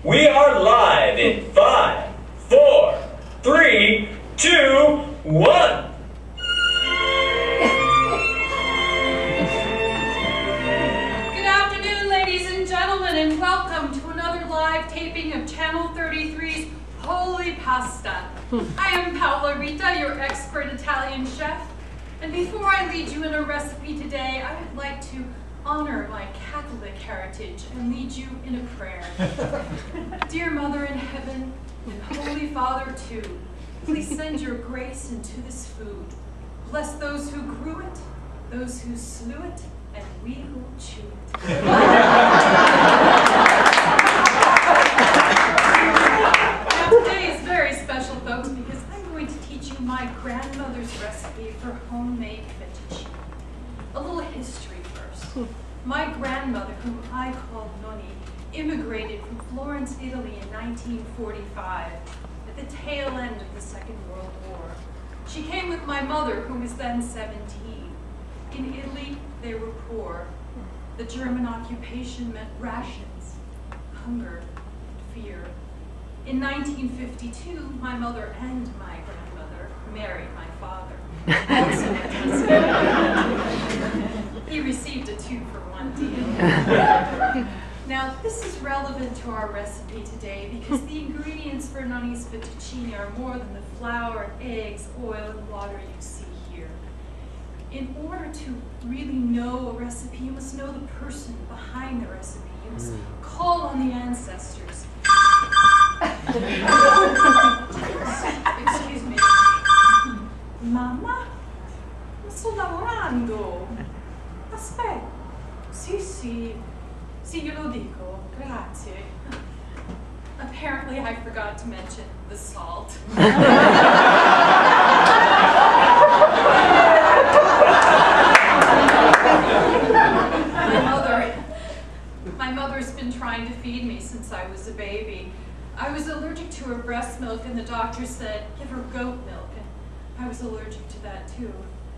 We are live in 5, 4, 3, 2, 1. Good afternoon, ladies and gentlemen, and welcome to another live taping of Channel 33's Holy Pasta. I am Paola Rita, your expert Italian chef, and before I lead you in a recipe today, I would like to honor my Catholic heritage and lead you in a prayer. Dear Mother in Heaven, and Holy Father too, please send your grace into this food. Bless those who grew it, those who slew it, and we who chew it. Now today is very special, folks, because I'm going to teach you my grandmother's recipe for homemade fettuccine. A little history first. My grandmother, whom I called Nonni, immigrated from Florence, Italy in 1945, at the tail end of the Second World War. She came with my mother, who was then 17. In Italy, they were poor. The German occupation meant rations, hunger, and fear. In 1952, my mother and my grandmother married my father. Also a Tuscan. He received a 2-for-1 deal. Now, this is relevant to our recipe today because the ingredients for Nonni's fettuccine are more than the flour, eggs, oil, and water you see here. In order to really know a recipe, you must know the person behind the recipe. You must call on the ancestors. Excuse me. Mamma? Ma sto lavorando. Aspetta. Sì, glielo dico. Grazie. Apparently, I forgot to mention the salt. My mother's been trying to feed me since I was a baby. I was allergic to her breast milk, and the doctor said, give her goat milk, and I was allergic to that too.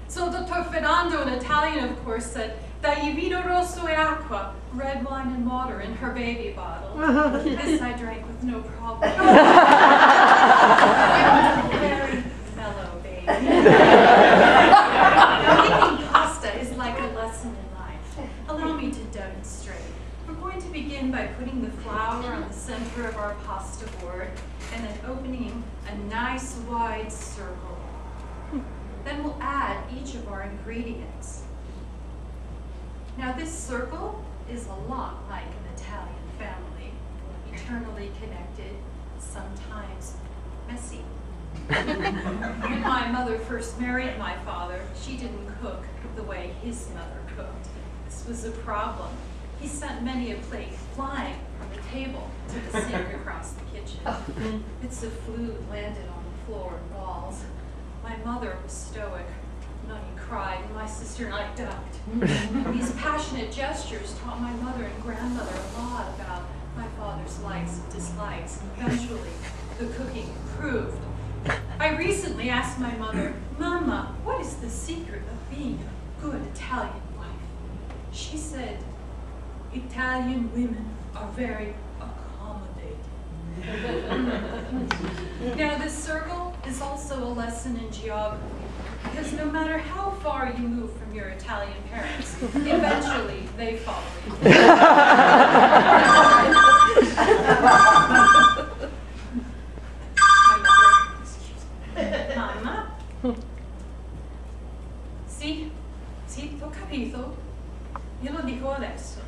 So Dr. Fernando, in Italian, of course, said, dai vino rosso e acqua, red wine and water in her baby bottle. This I drank with no problem. I was a very mellow baby. Making pasta is like a lesson in life. Allow me to demonstrate. We're going to begin by putting the flour on the center of our pasta board and then opening a nice wide circle. Then we'll add each of our ingredients. Now this circle is a lot like an Italian family, eternally connected, sometimes messy. When my mother first married my father, she didn't cook the way his mother cooked. This was a problem. He sent many a plate flying from the table to the sink across the kitchen. Bits of food landed on the floor and walls. My mother was stoic. Nonni cried, and my sister and I ducked. These passionate gestures taught my mother and grandmother a lot about my father's likes and dislikes. Eventually, the cooking improved. I recently asked my mother, Mama, what is the secret of being a good Italian wife? She said, Italian women are very accommodating. Now this circle is also a lesson in geography, because no matter how far you move from your Italian parents, eventually they follow you. Mamma? Sì, t'ho capito. Glielo dico adesso.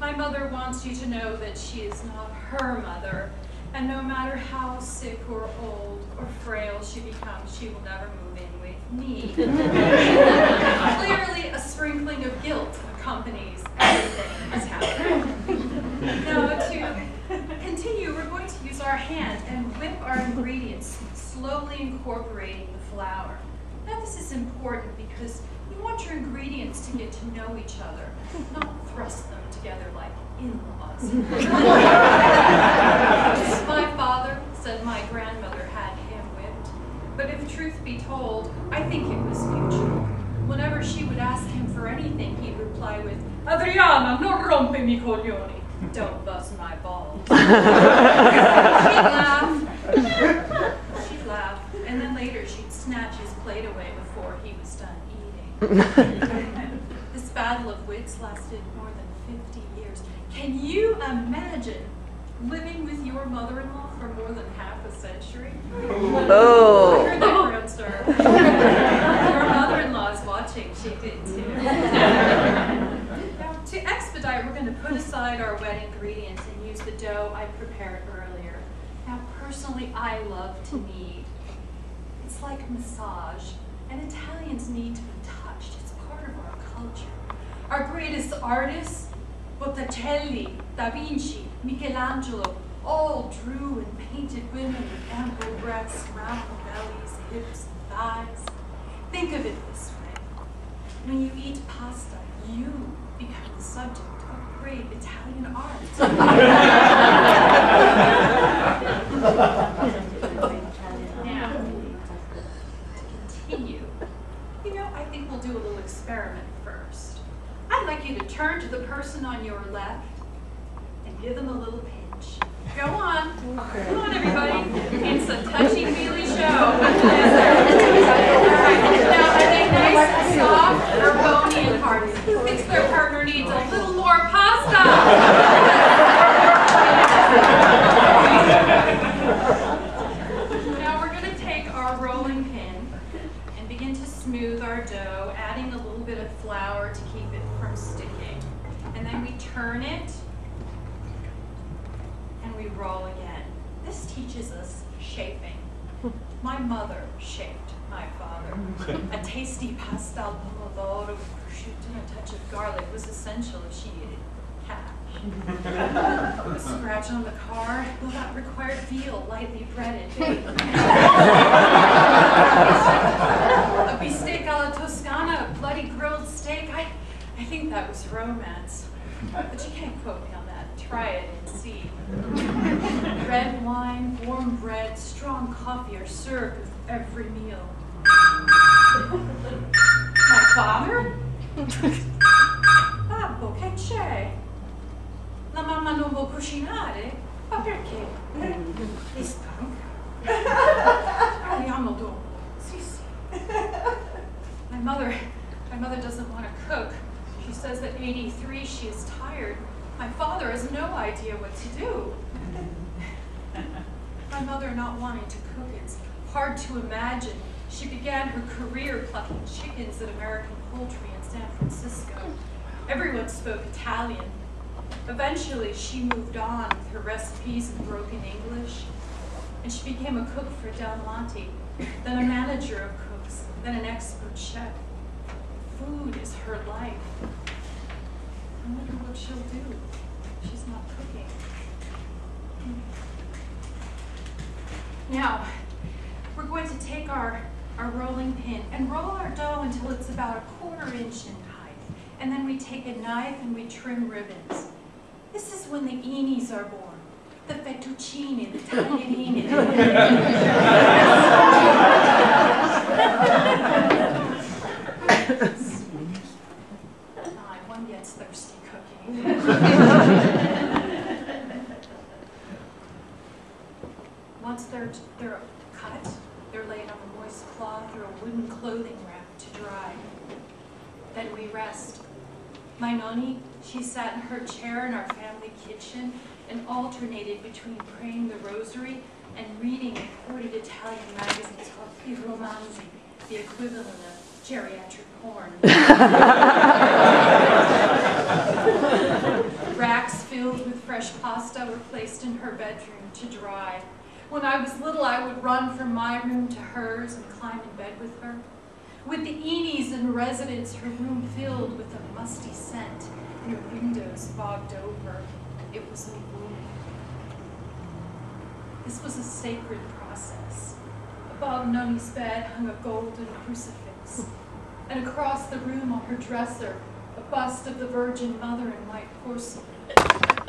My mother wants you to know that she is not her mother, and no matter how sick or old or frail she becomes, she will never move in with me. Clearly, a sprinkling of guilt accompanies everything that's happening. Now, to continue, we're going to use our hand and whip our ingredients, slowly incorporating the flour. Now, this is important because you want your ingredients to get to know each other, not thrust them together like in-laws. My father said my grandmother had him whipped, but if truth be told, I think it was mutual. Whenever she would ask him for anything, he'd reply with, Adriana, non rompimi coglioni. Don't bust my balls. She'd laugh, and then later she'd snatch his plate away before he was done eating. This battle of wits lasted more than 50 years. Can you imagine living with your mother-in-law for more than half a century? Oh. I heard that, grown sir. Your mother-in-law is watching. She did too. Now, to expedite, we're going to put aside our wet ingredients and use the dough I prepared earlier. Now, personally, I love to knead. It's like a massage, and Italians need to be touched. It's part of our culture. Our greatest artists, Botticelli, Da Vinci, Michelangelo, all drew and painted women with ample breasts, round bellies, hips, and thighs. Think of it this way. When you eat pasta, you become the subject of great Italian art. Now, to continue, I think we'll do a little experiment first. I'd like you to turn to the person on your left and give them a little pinch. Go on. Come on, everybody. It's a touchy-feely show. All right. Now, are they nice and soft or bony and hard? Who thinks their partner needs a little more pasta? Now, we're going to take our rolling pin and begin to smooth our dough, adding a little bit of flour to keep it from sticking. And then we turn it and we roll again. This teaches us shaping. My mother shaped my father. A tasty pasta al pomodoro with prosciutto and a touch of garlic was essential if she needed cash. A scratch on the car, well, that required veal, lightly breaded. A beefsteak alla Toscana, a bloody grilled steak. I think that was romance. But you can't quote me on that. Try it and see. Red wine, warm bread, strong coffee are served with every meal. My father? Babbo, che c'è? La mamma non vuol cucinare? Ma perché? È stanca. Parliamo dopo. Sì, sì. My mother doesn't want to cook. She says at 83 she is tired. My father has no idea what to do. My mother not wanting to cook, it's hard to imagine. She began her career plucking chickens at American Poultry in San Francisco. Everyone spoke Italian. Eventually, she moved on with her recipes in broken English, and she became a cook for Del Monte, then a manager of cooks, then an expert chef. Food is her life. I wonder what she'll do. She's not cooking. Now, we're going to take our rolling pin and roll our dough until it's about 1/4 inch in height. And then we take a knife and we trim ribbons. This is when the Eenies are born. The fettuccine, the tagliatine. One gets thirsty cooking. Once they're cut, they're laid on a moist cloth or a wooden clothing rack to dry. Then we rest. My nonni, she sat in her chair in our family kitchen and alternated between praying the rosary and reading imported Italian magazines called I Romanzi, the equivalent of geriatric porn. Racks filled with fresh pasta were placed in her bedroom to dry. When I was little, I would run from my room to hers and climb in bed with her. With the Eenies in residence, her room filled with a musty scent and her windows fogged over. It was a womb. This was a sacred process. Above Noni's bed hung a golden crucifix, and across the room on her dresser, a bust of the Virgin Mother in white porcelain.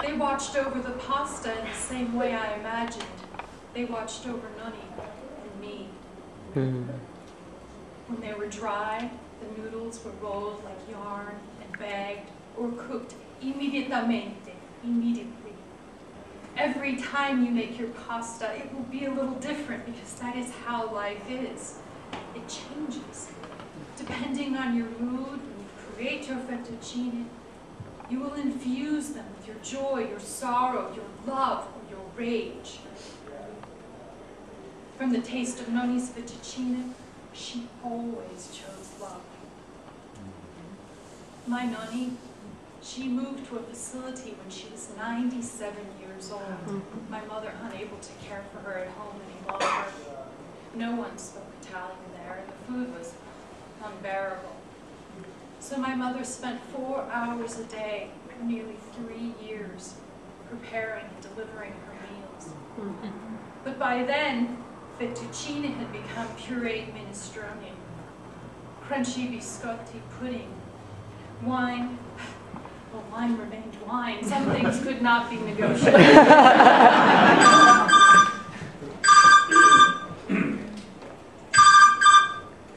They watched over the pasta in the same way I imagined. They watched over Noni and me. When they were dry, the noodles were rolled like yarn and bagged or cooked immediatamente immediately. Every time you make your pasta, it will be a little different because that is how life is. It changes. Depending on your mood, when you create your fettuccine, you will infuse them with your joy, your sorrow, your love, or your rage. From the taste of Noni's fettuccine, she always chose love. My Noni, she moved to a facility when she was 97 years old. My mother unable to care for her at home any longer. No one spoke Italian there, and the food was unbearable. So my mother spent 4 hours a day for nearly 3 years preparing and delivering her meals. But by then, fettuccine had become pureed minestrone, crunchy biscotti pudding, wine. Well, wine remained wine. Some things could not be negotiated.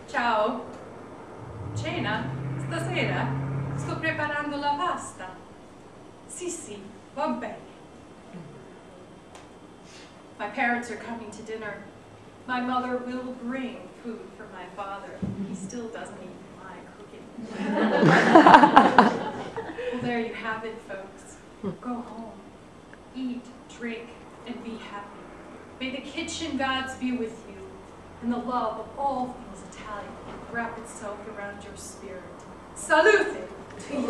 Ciao. Cena? Stasera? Sto preparando la pasta. Sì, sì, va bene. My parents are coming to dinner. My mother will bring food for my father. He still doesn't eat my cooking. Well, there you have it, folks. Go home, eat, drink, and be happy. May the kitchen gods be with you, and the love of all things Italian wrap itself around your spirit. Salute to you.